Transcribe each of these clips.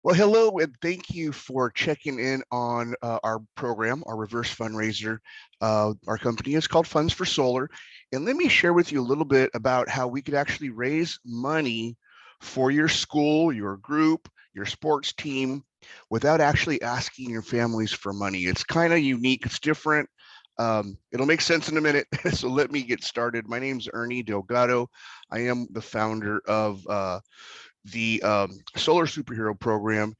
Well, hello, and thank you for checking in on our program, our reverse fundraiser. Our company is called Funds for Solar. And let me share with you a little bit about how we could actually raise money for your school, your group, your sports team, without actually asking your families for money. It's kind of unique, it's different. It'll make sense in a minute. So let me get started. My name's Ernie Delgado. I am the founder of the Solar Superhero Program.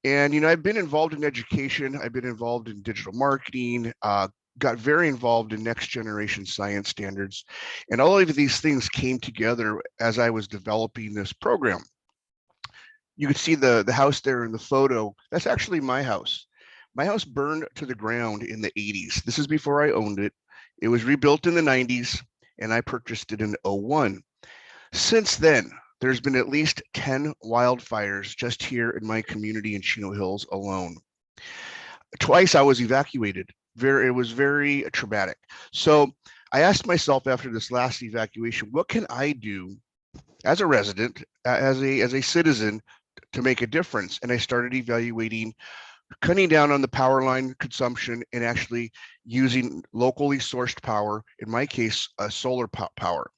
And, I've been involved in education, I've been involved in digital marketing, got very involved in next generation science standards. And all of these things came together as I was developing this program. You can see the house there in the photo. That's actually my house. My house burned to the ground in the 80s. This is before I owned it. It was rebuilt in the 90s, and I purchased it in '01. Since then, there's been at least 10 wildfires just here in my community in Chino Hills alone. Twice I was evacuated. It was very traumatic. So I asked myself after this last evacuation, what can I do as a resident, as a citizen, to make a difference? And I started evaluating cutting down on the power line consumption and actually using locally sourced power, in my case, solar power.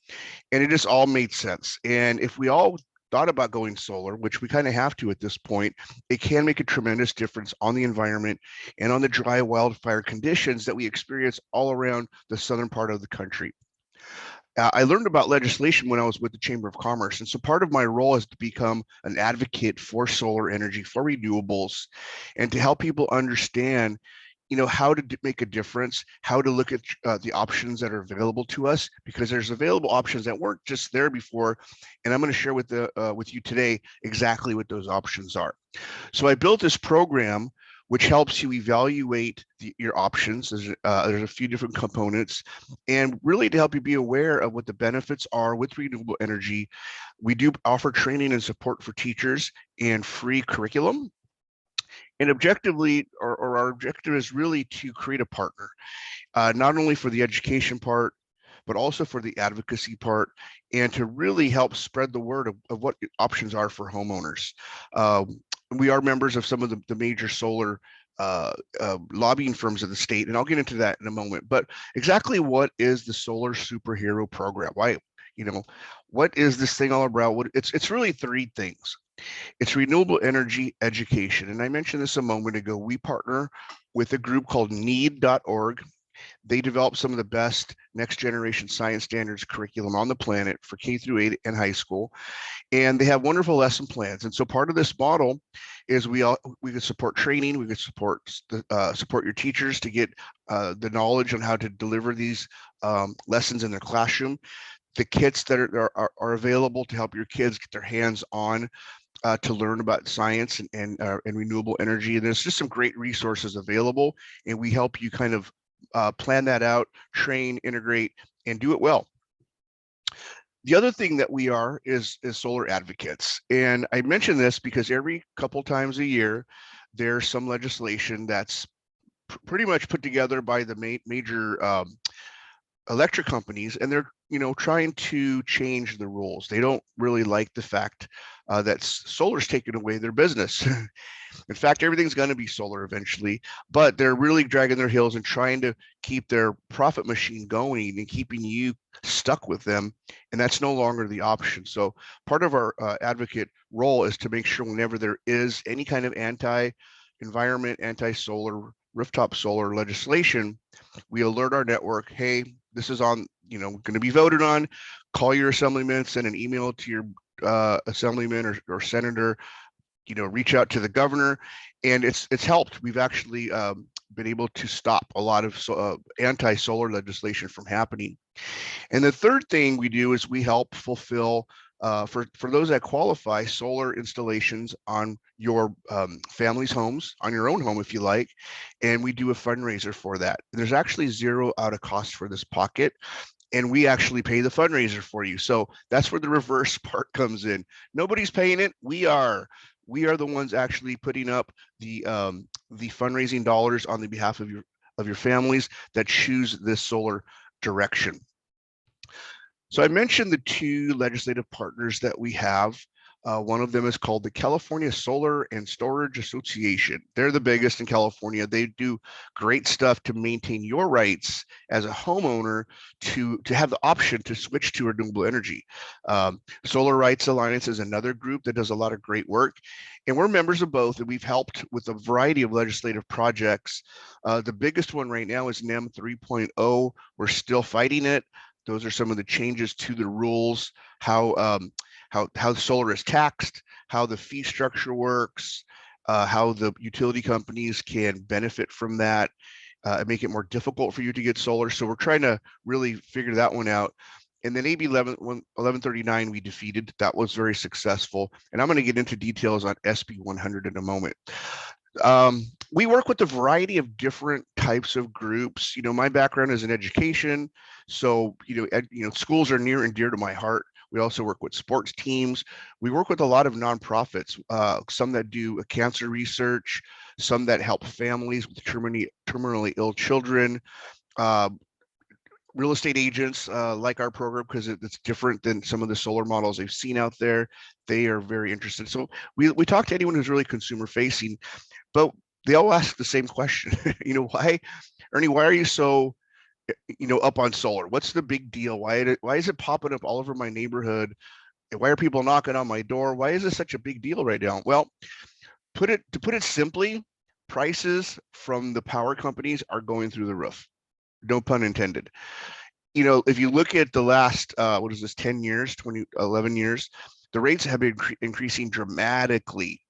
And it just all made sense. And if we all thought about going solar, which we kind of have to at this point, it can make a tremendous difference on the environment and on the dry wildfire conditions that we experience all around the southern part of the country. I learned about legislation when I was with the Chamber of Commerce. And so part of my role is to become an advocate for solar energy, for renewables, and to help people understand, how to make a difference, how to look at the options that are available to us, because there's available options that weren't just there before. And I'm going to share with you today exactly what those options are. So I built this program which helps you evaluate your options. There's a few different components, and really to help you be aware of what the benefits are with renewable energy. We do offer training and support for teachers and free curriculum. And objectively, or our objective is really to create a partner, not only for the education part, but also for the advocacy part, and to really help spread the word of what options are for homeowners. We are members of some of the major solar lobbying firms of the state, and I'll get into that in a moment. But exactly what is the Solar Superhero Program? Why, what is this thing all about? It's really three things. It's renewable energy education. And I mentioned this a moment ago. We partner with a group called need.org. They develop some of the best next generation science standards curriculum on the planet for K through 8 and high school. And they have wonderful lesson plans. And so part of this model is we can support training, we can support your teachers to get the knowledge on how to deliver these lessons in their classroom. The kits that are available to help your kids get their hands on to learn about science and renewable energy. And there's just some great resources available, and we help you kind of plan that out, train, integrate, and do it well. The other thing that we are is solar advocates. And I mention this because every couple times a year, there's some legislation that's pretty much put together by the major electric companies, and they're trying to change the rules. They don't really like the fact that solar's taking away their business. In fact, everything's going to be solar eventually, but they're really dragging their heels and trying to keep their profit machine going and keeping you stuck with them, and that's no longer the option. So part of our advocate role is to make sure whenever there is any kind of anti-environment, anti-solar, rooftop solar legislation, we alert our network, hey, this is on, going to be voted on. Call your assemblyman, send an email to your assemblyman or senator, reach out to the governor, and it's helped. We've actually been able to stop a lot of anti-solar legislation from happening. And the third thing we do is we help fulfill for those that qualify, solar installations on your family's homes, on your own home if you like, and we do a fundraiser for that. There's actually zero out of cost for this pocket, and we actually pay the fundraiser for you. So that's where the reverse part comes in. Nobody's paying it. We are the ones actually putting up the fundraising dollars on the behalf of your families that choose this solar direction. So I mentioned the two legislative partners that we have. One of them is called the California Solar and Storage Association. They're the biggest in California. They do great stuff to maintain your rights as a homeowner to have the option to switch to renewable energy. Solar Rights Alliance is another group that does a lot of great work, and we're members of both, and we've helped with a variety of legislative projects. The biggest one right now is NEM 3.0. We're still fighting it. Those are some of the changes to the rules, how solar is taxed, how the fee structure works, how the utility companies can benefit from that, and make it more difficult for you to get solar. So we're trying to really figure that one out. And then AB 1139 we defeated. That was very successful. And I'm going to get into details on SB 100 in a moment. We work with a variety of different types of groups. My background is in education, so schools are near and dear to my heart. We also work with sports teams. We work with a lot of nonprofits, some that do cancer research, some that help families with terminally ill children, real estate agents like our program because it's different than some of the solar models they've seen out there. They are very interested. So we talk to anyone who's really consumer facing, but they all ask the same question. Why, Ernie, why are you so up on solar? What's the big deal? Why is it popping up all over my neighborhood? And why are people knocking on my door? Why is this such a big deal right now? Well, to put it simply, prices from the power companies are going through the roof. No pun intended. If you look at the last, 10 years, 11 years, the rates have been increasing dramatically.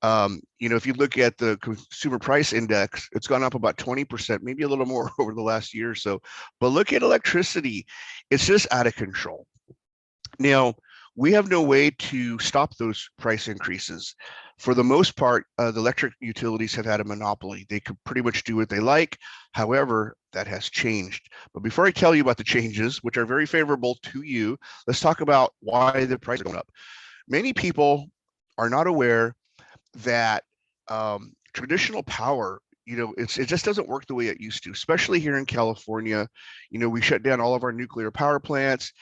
If you look at the consumer price index, it's gone up about 20%, maybe a little more over the last year or so. But look at electricity, it's just out of control. Now, we have no way to stop those price increases. For the most part, the electric utilities have had a monopoly. They could pretty much do what they like. However, that has changed. But before I tell you about the changes, which are very favorable to you, let's talk about why the price is going up. Many people are not aware that traditional power, it just doesn't work the way it used to, especially here in California. We shut down all of our nuclear power plants,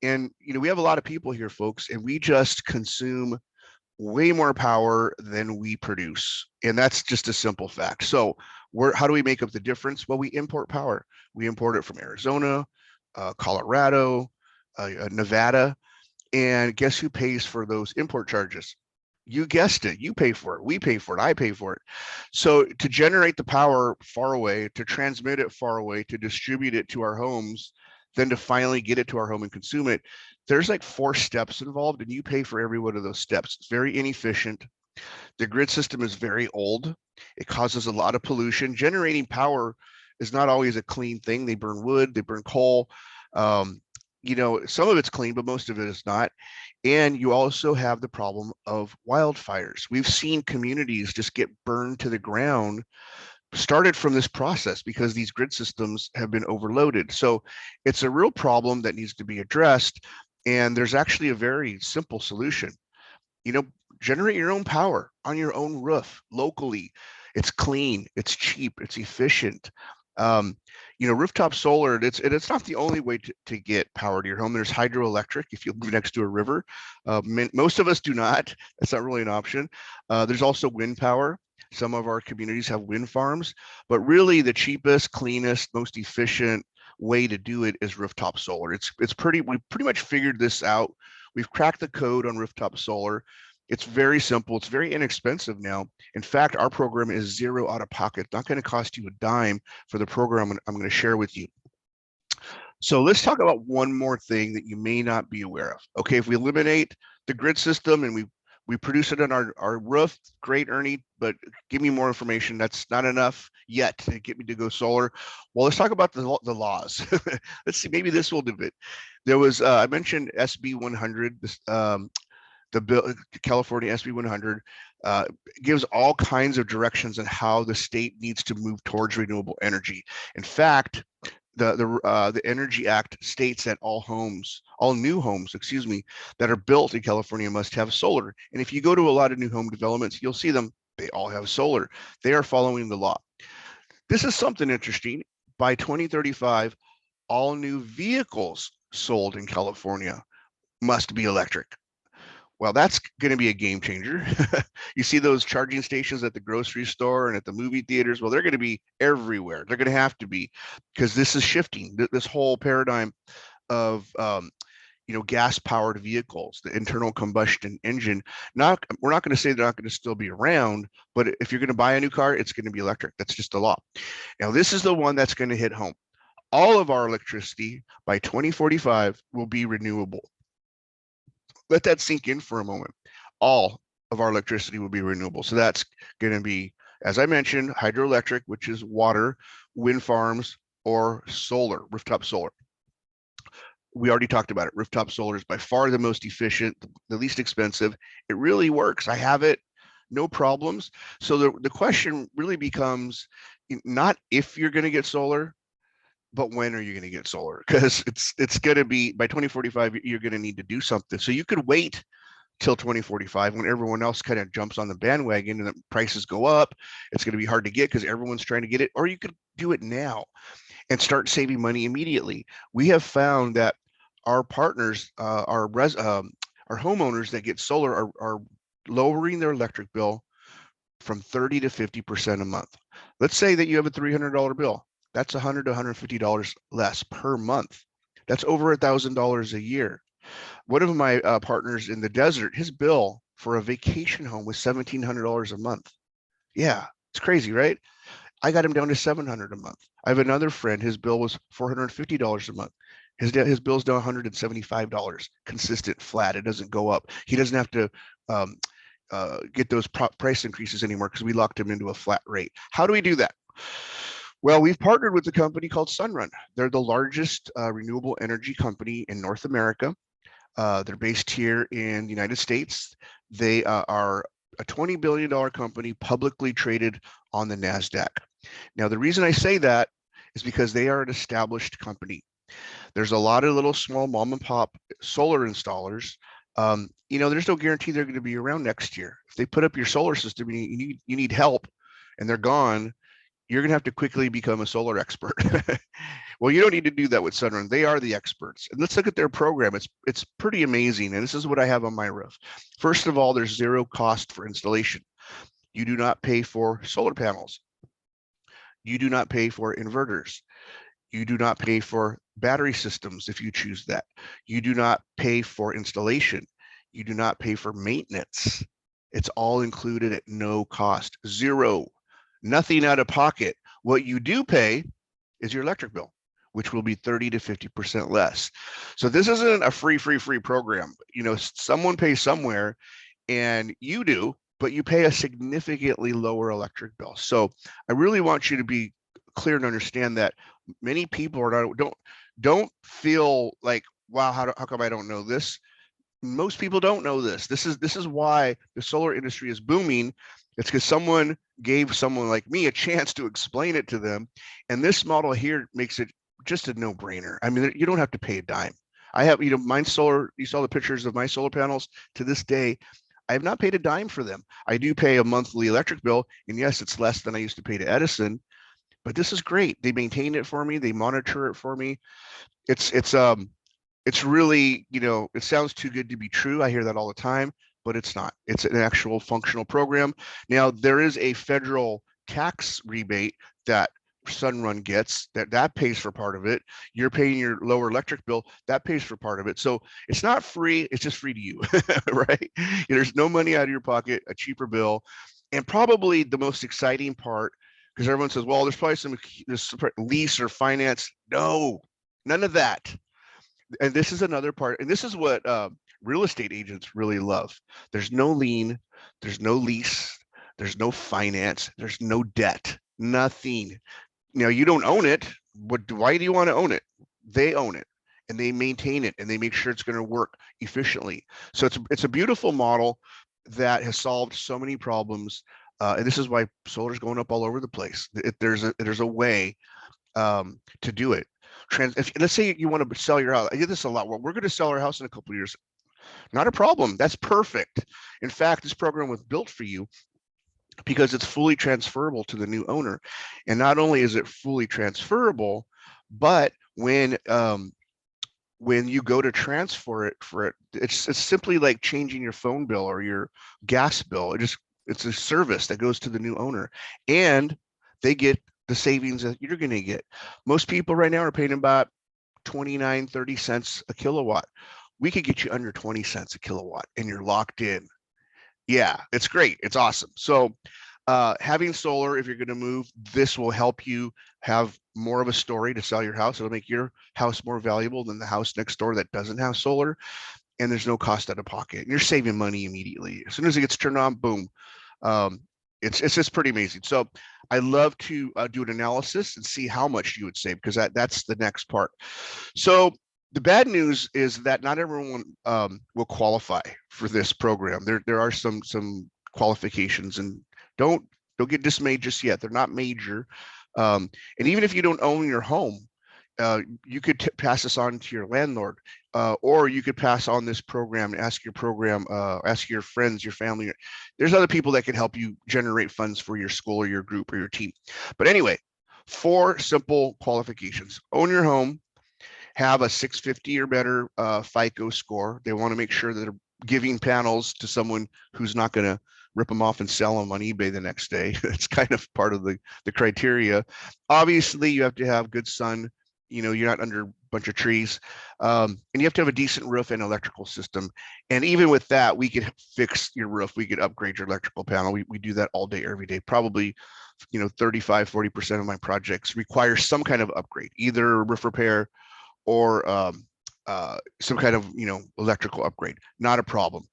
and we have a lot of people here, folks, and we just consume way more power than we produce, and that's just a simple fact. So how do we make up the difference? Well, we import power. We import it from Arizona, Colorado, Nevada, and guess who pays for those import charges? You guessed it. You pay for it. We pay for it. I pay for it. So to generate the power far away, to transmit it far away, to distribute it to our homes, then to finally get it to our home and consume it, there's like 4 steps involved, and you pay for every one of those steps. It's very inefficient. The grid system is very old. It causes a lot of pollution. Generating power is not always a clean thing. They burn wood, they burn coal. Some of it's clean, but most of it is not. And you also have the problem of wildfires. We've seen communities just get burned to the ground, started from this process because these grid systems have been overloaded. So it's a real problem that needs to be addressed. And there's actually a very simple solution. Generate your own power on your own roof locally. It's clean, it's cheap, it's efficient. Rooftop solar, it's not the only way to get power to your home. There's hydroelectric if you live next to a river. Most of us do not. That's not really an option. There's also wind power. Some of our communities have wind farms, but really the cheapest, cleanest, most efficient way to do it is rooftop solar. We pretty much figured this out. We've cracked the code on rooftop solar. It's very simple. It's very inexpensive now. In fact, our program is zero out of pocket. Not going to cost you a dime for the program I'm going to share with you. So let's talk about one more thing that you may not be aware of. Okay, if we eliminate the grid system and we produce it on our roof, great, Ernie, but give me more information. That's not enough yet to get me to go solar. Well, let's talk about the laws. Let's see, maybe this will do it. There was, I mentioned SB 100, the bill, California SB 100, gives all kinds of directions on how the state needs to move towards renewable energy. In fact, the Energy Act states that all new homes, that are built in California must have solar. And if you go to a lot of new home developments, you'll see them, they all have solar. They are following the law. This is something interesting. By 2035, all new vehicles sold in California must be electric. Well, that's going to be a game changer. You see those charging stations at the grocery store and at the movie theaters. Well, they're going to be everywhere. They're going to have to be, because this is shifting. This whole paradigm of gas powered vehicles, the internal combustion engine. Not We're not going to say they're not going to still be around, but if you're going to buy a new car, it's going to be electric. That's just the law. Now, this is the one that's going to hit home. All of our electricity by 2045 will be renewable. Let that sink in for a moment. All of our electricity will be renewable. So that's going to be, as I mentioned, hydroelectric, which is water, wind farms, or solar, rooftop solar. We already talked about it. Rooftop solar is by far the most efficient, the least expensive. It really works. I have it, no problems. So the question really becomes not if you're going to get solar, but when are you going to get solar? Because it's going to be by 2045, you're going to need to do something. So you could wait till 2045 when everyone else kind of jumps on the bandwagon and the prices go up. It's going to be hard to get because everyone's trying to get it, or you could do it now and start saving money immediately. We have found that our partners, our homeowners that get solar are lowering their electric bill from 30 to 50% a month. Let's say that you have a $300 bill. That's $100 to $150 less per month. That's over $1,000 a year. One of my partners in the desert, his bill for a vacation home was $1,700 a month. Yeah, it's crazy, right? I got him down to $700 a month. I have another friend, his bill was $450 a month. His bill's down $175, consistent, flat. It doesn't go up. He doesn't have to get those price increases anymore because we locked him into a flat rate. How do we do that? Well, we've partnered with a company called Sunrun. They're the largest renewable energy company in North America. They're based here in the United States. They are a $20 billion company publicly traded on the NASDAQ. Now, the reason I say that is because they are an established company. There's a lot of little small mom and pop solar installers. There's no guarantee they're going to be around next year. If they put up your solar system and you need help and they're gone, you're going to have to quickly become a solar expert. Well, you don't need to do that with Sunrun. They are the experts. And let's look at their program. It's pretty amazing. And this is what I have on my roof. First of all, there's zero cost for installation. You do not pay for solar panels. You do not pay for inverters. You do not pay for battery systems if you choose that. You do not pay for installation. You do not pay for maintenance. It's all included at no cost, zero, nothing out of pocket. What you do pay is your electric bill, which will be 30 to 50% less. So this isn't a free program. Someone pays somewhere and you do, but you pay a significantly lower electric bill. So I really want you to be clear and understand that many people don't feel like, wow, how come I don't know this? Most people don't know this. This is why the solar industry is booming. It's because someone gave someone like me a chance to explain it to them. And this model here makes it just a no-brainer. I mean, you don't have to pay a dime. I have, mine solar, you saw the pictures of my solar panels. To this day, I have not paid a dime for them. I do pay a monthly electric bill, and yes, it's less than I used to pay to Edison, but this is great. They maintain it for me. They monitor it for me. It's really, it sounds too good to be true. I hear that all the time, but it's not. It's an actual functional program. Now, there is a federal tax rebate that Sunrun gets that pays for part of it. You're paying your lower electric bill, that pays for part of it. So it's not free, it's just free to you, right? There's no money out of your pocket, a cheaper bill. And probably the most exciting part, because everyone says, well, there's probably some lease or finance. No, none of that. And this is another part, and this is what real estate agents really love. There's no lien, there's no lease, there's no finance, there's no debt, nothing. You don't own it, but why do you want to own it? They own it and they maintain it and they make sure it's going to work efficiently. So it's a beautiful model that has solved so many problems. And this is why solar is going up all over the place. There's a way to do it. Let's say you want to sell your house. I get this a lot. Well, we're going to sell our house in a couple of years. Not a problem. That's perfect. In fact, this program was built for you because it's fully transferable to the new owner. And not only is it fully transferable, but when when you go to transfer it it's simply like changing your phone bill or your gas bill. It's a service that goes to the new owner, and they get the savings that you're going to get. Most people right now are paying about 29-30 cents a kilowatt. We could get you under 20 cents a kilowatt and you're locked in. Yeah, it's great. It's awesome. So having solar, if you're going to move, this will help you have more of a story to sell your house. It'll make your house more valuable than the house next door that doesn't have solar, and there's no cost out of pocket. And you're saving money immediately. As soon as it gets turned on, boom. Um, it's just pretty amazing. So I love to do an analysis and see how much you would save, because that's the next part. So the bad news is that not everyone will qualify for this program. There are some qualifications, and don't get dismayed just yet. They're not major, and even if you don't own your home, you could pass this on to your landlord, or you could pass on this program and ask your friends, your family. There's other people that can help you generate funds for your school or your group or your team. But anyway, 4 simple qualifications: own your home, have a 650 or better FICO score. They want to make sure that they're giving panels to someone who's not going to rip them off and sell them on eBay the next day. It's kind of part of the criteria. Obviously, you have to have good sun. You're not under a bunch of trees, and you have to have a decent roof and electrical system. And even with that, we could fix your roof. We could upgrade your electrical panel. We do that all day, every day. Probably 35-40% of my projects require some kind of upgrade, either roof repair or some kind of electrical upgrade. Not a problem.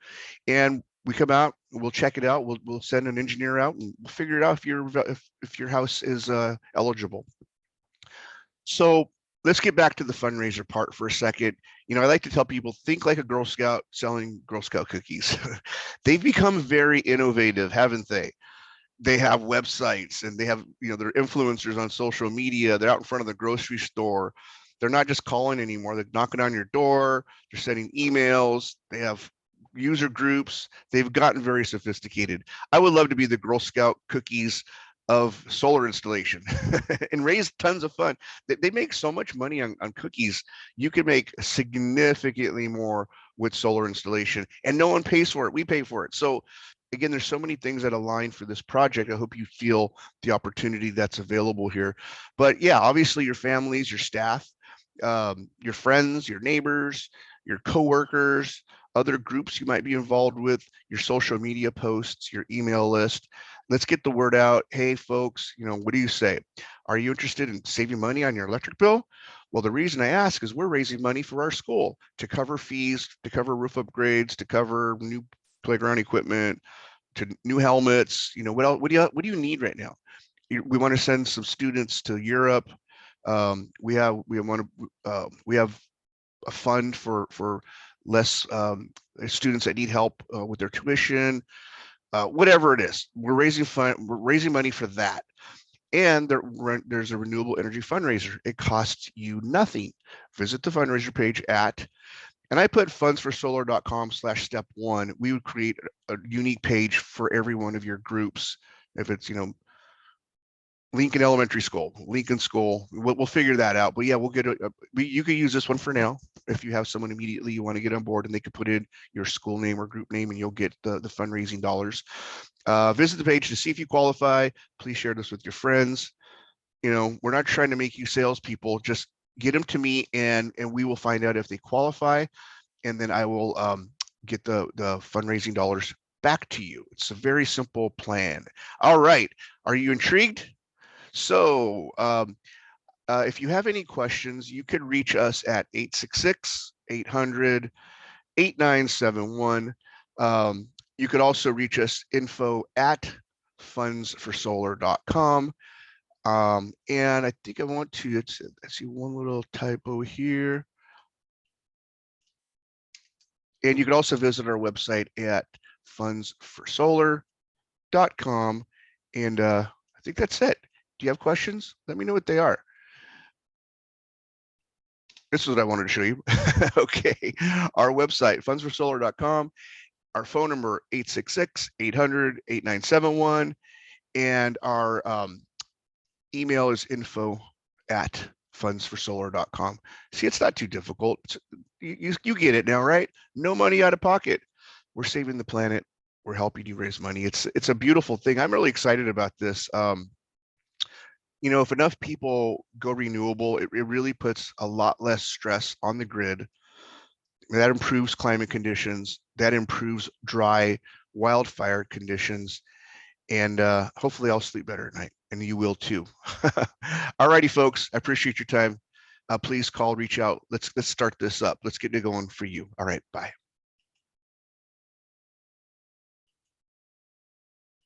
And we come out, we'll check it out, we'll send an engineer out, and we'll figure it out if your house is eligible. So let's get back to the fundraiser part for a second. I like to tell people, think like a Girl Scout selling Girl Scout cookies. They've become very innovative, haven't they? They have websites, and they have they're influencers on social media. They're out in front of the grocery store. They're not just calling anymore. They're knocking on your door. They're sending emails. They have user groups. They've gotten very sophisticated. I would love to be the Girl Scout cookies of solar installation and raise tons of fun. They make so much money on cookies. You could make significantly more with solar installation, and no one pays for it. We pay for it. So again, there's so many things that align for this project. I hope you feel the opportunity that's available here. But yeah, obviously your families, your staff, your friends, your neighbors, your coworkers, other groups you might be involved with, your social media posts, your email list. Let's get the word out. Hey, folks, what do you say? Are you interested in saving money on your electric bill? Well, the reason I ask is we're raising money for our school to cover fees, to cover roof upgrades, to cover new playground equipment, to new helmets. What do you need right now? We want to send some students to Europe. We have a fund for less students that need help with their tuition. Whatever it is, we're raising money for that. And there's a renewable energy fundraiser. It costs you nothing. Visit the fundraiser page and I put fundsforsolar.com/step1. We would create a unique page for every one of your groups. If it's, Lincoln Elementary School, Lincoln School, we'll figure that out. But yeah, we'll get you could use this one for now. If you have someone immediately you want to get on board, and they could put in your school name or group name, and you'll get the fundraising dollars. Visit the page to see if you qualify. Please share this with your friends. We're not trying to make you salespeople. Just get them to me, and we will find out if they qualify, and then I will get the fundraising dollars back to you. It's a very simple plan. All right, are you intrigued? So if you have any questions, you can reach us at 866-800-8971. You could also reach us info@fundsforsolar.com. And I think I want to, I see one little typo here. And you can also visit our website at fundsforsolar.com. And I think that's it. Do you have questions? Let me know what they are. This is what I wanted to show you. Okay, our website, fundsforsolar.com. Our phone number, 866-800-8971. And our email is info@fundsforsolar.com. fundsforsolar.com. See, it's not too difficult. You get it now, right? No money out of pocket. We're saving the planet. We're helping you raise money. It's a beautiful thing. I'm really excited about this. You know, if enough people go renewable, it really puts a lot less stress on the grid. That improves climate conditions. That improves dry wildfire conditions. And hopefully I'll sleep better at night, and you will too. All righty, folks. I appreciate your time. Please call, reach out. Let's start this up. Let's get it going for you. All right, bye.